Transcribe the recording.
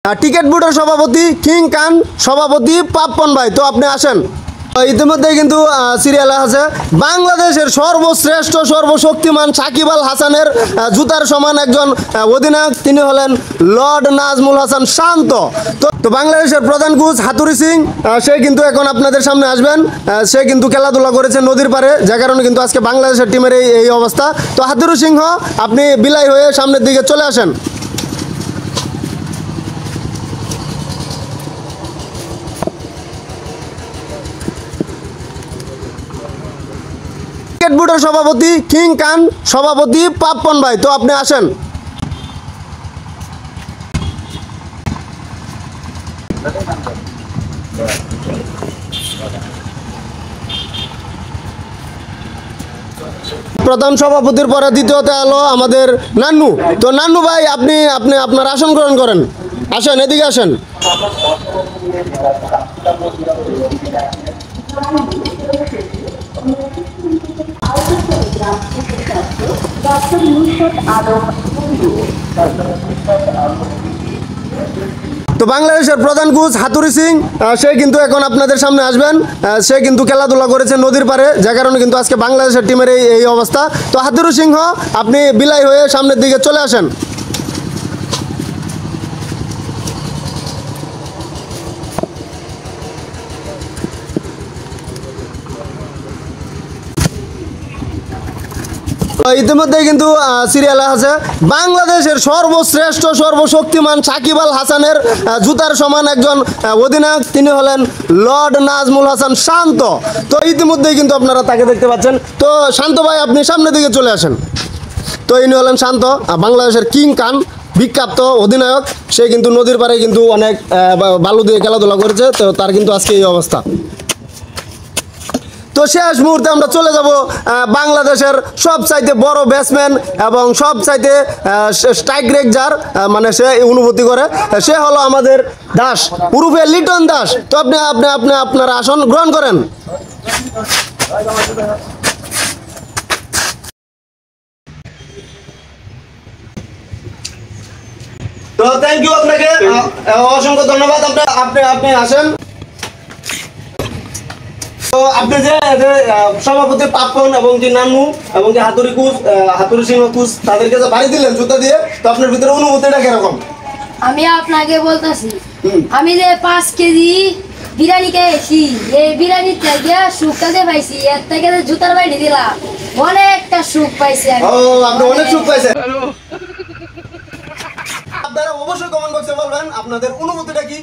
Ticket বুটের সভাপতি king খান, সভাপতি পাপ্পন ভাই। তো আপনি আসেন। ইতিমধ্যে কিন্তু সিরিয়ালে আছে বাংলাদেশের সর্বশ্রেষ্ঠ সর্বশক্তিমান সাকিব আল হাসানের জুতার সমান একজন অধিনায়ক, তিনি হলেন লর্ড নাজমুল হাসান শান্ত। তো বাংলাদেশের প্রধান কোচ হাতুড়ি সিং, সে কিন্তু এখন আপনাদের সামনে আসবেন। সে কিন্তু খেলাধুলা করেছে নদীর পাড়ে, যে কারণে কিন্তু আজকে বাংলাদেশের টিমের এই অবস্থা। তো হাতুড়ি সিংহ, আপনি বিলাই হয়ে সামনের দিকে চলে আসেন। টিকেট বুটের সভাপতি কিং খান, সভাপতি পাপ্পন ভাই। তো আপনি আসেন। প্রধান সভাপতির পরে দ্বিতীয়তে এলো আমাদের নান্নু। তো নান্নু ভাই, আপনি আপনি আপনার আসন গ্রহণ করেন। আসেন, এদিকে আসেন। তো বাংলাদেশের প্রধান কোচ হাতুড়ি সিং, সে কিন্তু এখন আপনাদের সামনে আসবেন। সে কিন্তু খেলাধুলা করেছে নদীর পাড়ে, যে কারণে কিন্তু আজকে বাংলাদেশের টিমের এই অবস্থা। তো হাতুড়ি সিংহ, আপনি বিলাই হয়ে সামনের দিকে চলে আসেন। ইতিমধ্যে কিন্তু সিরিয়ালে আছে বাংলাদেশের সর্বশ্রেষ্ঠ সর্বশক্তিমান সাকিব আল হাসানের জুতার সমান একজন অধিনায়ক, তিনি হলেন লর্ড নাজমুল হাসান শান্ত। তো ইতিমধ্যেই কিন্তু আপনারা তাকে দেখতে পাচ্ছেন। তো শান্ত ভাই, আপনি সামনের দিকে চলে আসেন। তো ইনি হলেন শান্ত, বাংলাদেশের কিং খান, বিখ্যাত অধিনায়ক। সে কিন্তু নদীর পাড়ে কিন্তু অনেক বালু দিয়ে খেলাধুলা করেছে। তো তার কিন্তু আজকে এই অবস্থা। তো শেষ মুহূর্তে আমরা চলে যাব বাংলাদেশের সবচাইতে বড় ব্যাটসম্যান এবং সবচাইতে স্ট্রাইক রেট যার, মানে সে অনুভূতি করে, সে হলো আমাদের দাস, উরুফে লিটন দাস। তো আপনি আপনি আপনি আপনার আসন গ্রহণ করেন। তো থ্যাংক ইউ আপনাকে, অসংখ্য ধন্যবাদ। আপনি আপনি আসেন। তো আপনি যে সভাপতি পাপ্পন এবং যে নান্নু এবং যে হাতুড়ি সিংহ কোচ, তাদেরকে যে বাড়ি দিলেন জুতা দিয়ে, তো আপনার ভিতরে অনুভূতিটা কিরকম? আমি আপনাকে বলতেছি, আমি যে 5 কেজি বিরিয়ানি খেয়েছি, এই বিরিয়ানির থেকে সুখটা যে পাইছি, এর থেকে যে জুতার বাইরে দিলাম, অনেকটা সুখ পাইছি আমি। ও, আপনি অনেক সুখ পাইছেন। আপনারা অবশ্যই কমেন্ট বক্সে বলবেন আপনাদের অনুভূতিটা কি।